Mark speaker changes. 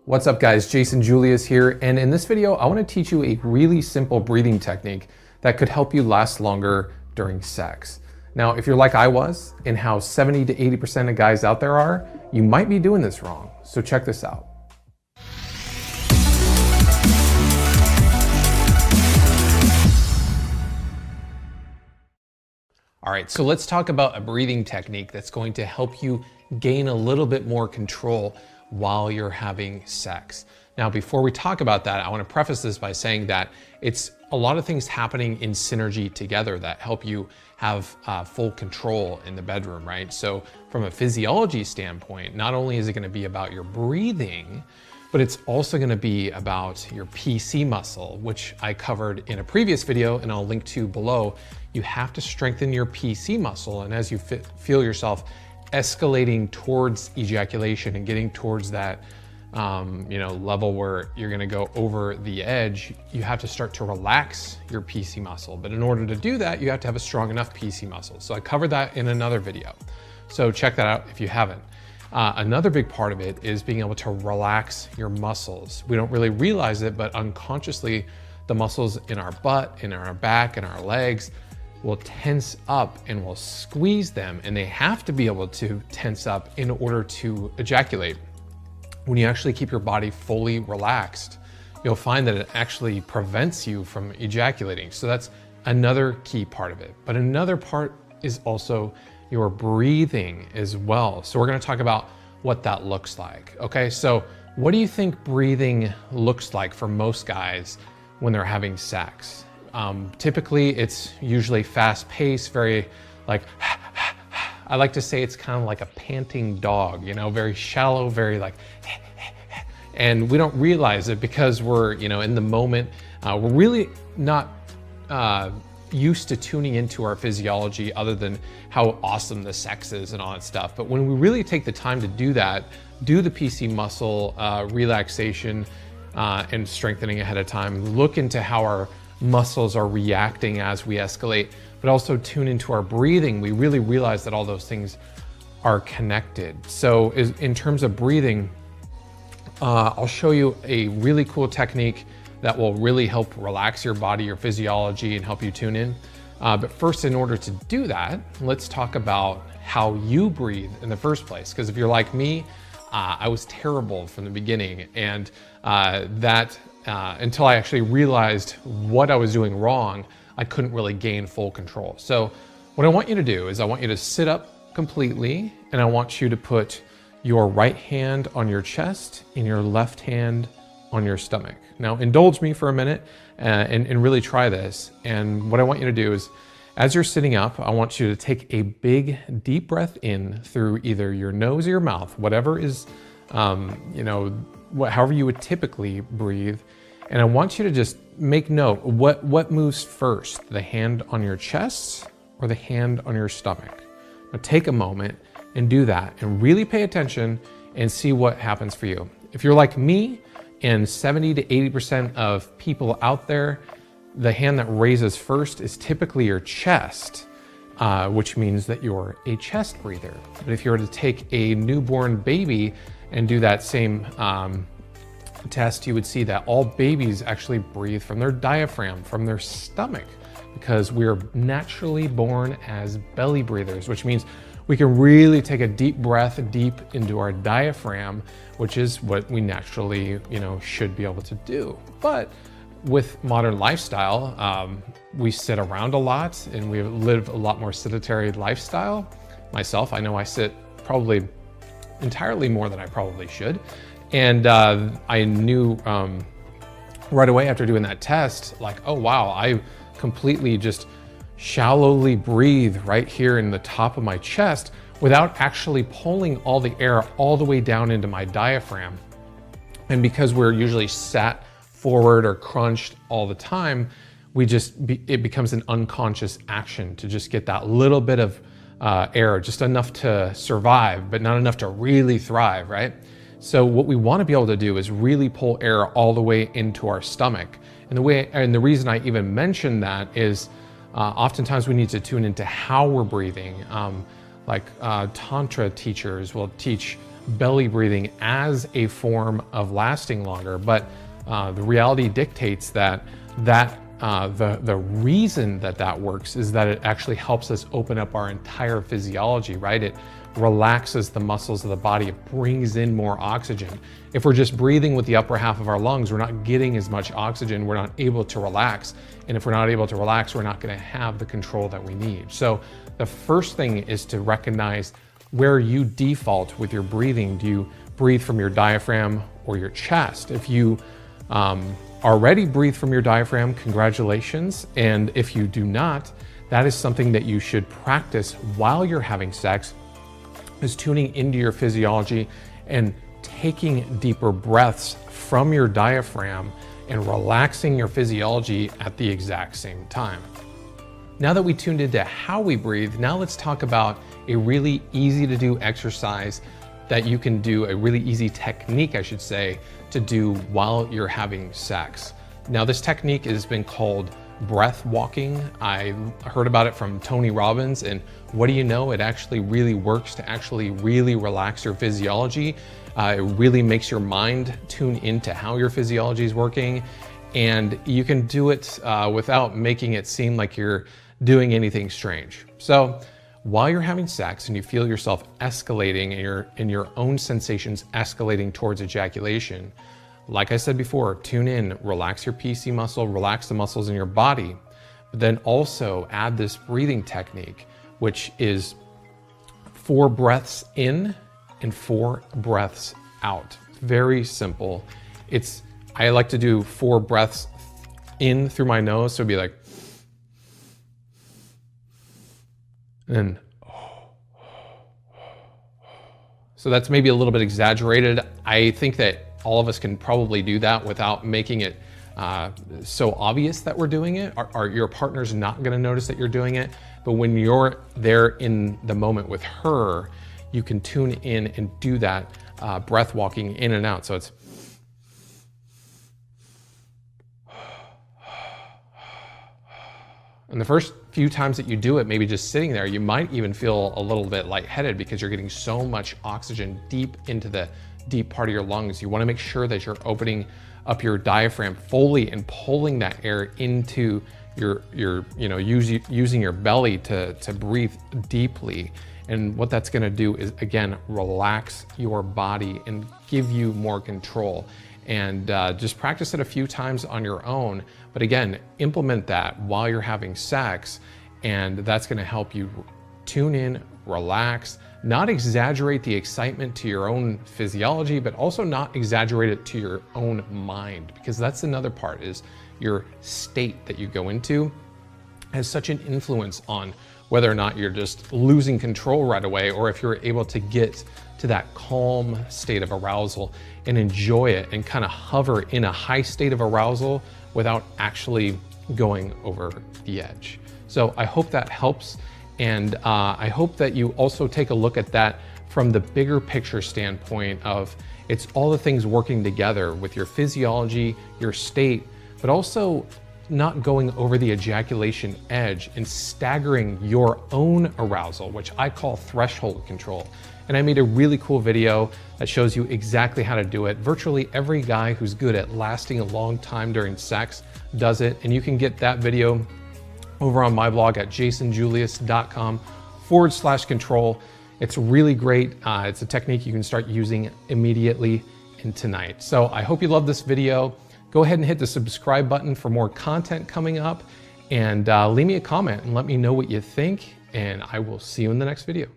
Speaker 1: What's up guys, Jason Julius here, and in this video I want to teach you a really simple breathing technique that could help you last longer during sex. Now, if you're like I was, and how 70 to 80% of guys out there are, you might be doing this wrong. So check this out. All right, so let's talk about a breathing technique that's going to help you gain a little bit more control while you're having sex. Now, before we talk about that, I want to preface this by saying that it's a lot of things happening in synergy together that help you have full control in the bedroom, right? So from a physiology standpoint, not only is it going to be about your breathing, but it's also going to be about your PC muscle, which I covered in a previous video and I'll link to below. You have to strengthen your PC muscle, and as you feel yourself escalating towards ejaculation and getting towards that level where you're going to go over the edge, you have to start to relax your PC muscle. But in order to do that, you have to have a strong enough PC muscle. So I covered that in another video. So check that out if you haven't. Another big part of it is being able to relax your muscles. We don't really realize it, but unconsciously, the muscles in our butt, in our back, and our legs will tense up and will squeeze them, and they have to be able to tense up in order to ejaculate. When you actually keep your body fully relaxed, you'll find that it actually prevents you from ejaculating. So that's another key part of it. But another part is also your breathing as well. So we're going to talk about what that looks like. Okay, so what do you think breathing looks like for most guys when they're having sex? Typically, it's usually fast-paced, very like, I like to say it's kind of like a panting dog, very shallow, very like, and we don't realize it because we're, in the moment. We're really not used to tuning into our physiology other than how awesome the sex is and all that stuff. But when we really take the time to do that, do the PC muscle relaxation and strengthening ahead of time, look into how our muscles are reacting as we escalate, but also tune into our breathing, we really realize that all those things are connected. So in terms of breathing, I'll show you a really cool technique that will really help relax your body, your physiology, and help you tune in. But first, in order to do that, let's talk about how you breathe in the first place. Because if you're like me, I was terrible from the beginning, and until I actually realized what I was doing wrong, I couldn't really gain full control. So what I want you to do is I want you to sit up completely, and I want you to put your right hand on your chest and your left hand on your stomach. Now indulge me for a minute and really try this. And what I want you to do is, as you're sitting up, I want you to take a big deep breath in through either your nose or your mouth, whatever is, however you would typically breathe. And I want you to just make note, what moves first, the hand on your chest or the hand on your stomach? Now take a moment and do that and really pay attention and see what happens for you. If you're like me and 70 to 80% of people out there, the hand that raises first is typically your chest, which means that you're a chest breather. But if you were to take a newborn baby and do that same test, you would see that all babies actually breathe from their diaphragm, from their stomach, because we're naturally born as belly breathers, which means we can really take a deep breath deep into our diaphragm, which is what we naturally, should be able to do. But with modern lifestyle, we sit around a lot and we live a lot more sedentary lifestyle. Myself, I know I sit probably entirely more than I probably should. And I knew right away after doing that test, like, oh wow, I completely just shallowly breathe right here in the top of my chest without actually pulling all the air all the way down into my diaphragm. And because we're usually sat forward or crunched all the time, it becomes an unconscious action to just get that little bit of air, just enough to survive, but not enough to really thrive, right? So what we want to be able to do is really pull air all the way into our stomach. And the reason I even mention that is oftentimes we need to tune into how we're breathing. Tantra teachers will teach belly breathing as a form of lasting longer, but the reality dictates that the reason that works is that it actually helps us open up our entire physiology, right? It relaxes the muscles of the body, it brings in more oxygen. If we're just breathing with the upper half of our lungs, we're not getting as much oxygen, we're not able to relax. And if we're not able to relax, we're not gonna have the control that we need. So the first thing is to recognize where you default with your breathing. Do you breathe from your diaphragm or your chest? If you already breathe from your diaphragm, congratulations. And if you do not, that is something that you should practice while you're having sex, is tuning into your physiology and taking deeper breaths from your diaphragm and relaxing your physiology at the exact same time. Now that we tuned into how we breathe, now let's talk about a really easy to do exercise that you can do, a really easy technique, I should say, to do while you're having sex. Now, this technique has been called breath walking. I heard about it from Tony Robbins, and what do you know? It actually really works to actually really relax your physiology. It really makes your mind tune into how your physiology is working, and you can do it without making it seem like you're doing anything strange. So while you're having sex and you feel yourself escalating and your own sensations escalating towards ejaculation, like I said before, tune in, relax your PC muscle, relax the muscles in your body, but then also add this breathing technique, which is 4 breaths in and 4 breaths out. Very simple. I like to do 4 breaths in through my nose, so it'd be like, and so that's maybe a little bit exaggerated. I think that all of us can probably do that without making it so obvious that we're doing it. Your partner's not gonna notice that you're doing it, but when you're there in the moment with her, you can tune in and do that breath walking in and out. So it's, and the first few times that you do it, maybe just sitting there, you might even feel a little bit lightheaded because you're getting so much oxygen deep into the deep part of your lungs. You want to make sure that you're opening up your diaphragm fully and pulling that air into using your belly to breathe deeply. And what that's going to do is, again, relax your body and give you more control. And just practice it a few times on your own. But again, implement that while you're having sex, and that's going to help you tune in, relax, not exaggerate the excitement to your own physiology, but also not exaggerate it to your own mind, because that's another part, is your state that you go into has such an influence on whether or not you're just losing control right away, or if you're able to get to that calm state of arousal and enjoy it and kind of hover in a high state of arousal without actually going over the edge. So I hope that helps. And I hope that you also take a look at that from the bigger picture standpoint of it's all the things working together with your physiology, your state, but also not going over the ejaculation edge and staggering your own arousal, which I call threshold control. And I made a really cool video that shows you exactly how to do it. Virtually every guy who's good at lasting a long time during sex does it. And you can get that video over on my blog at jasonjulius.com/control. It's really great. It's a technique you can start using immediately and tonight. So I hope you love this video. Go ahead and hit the subscribe button for more content coming up, and leave me a comment and let me know what you think, and I will see you in the next video.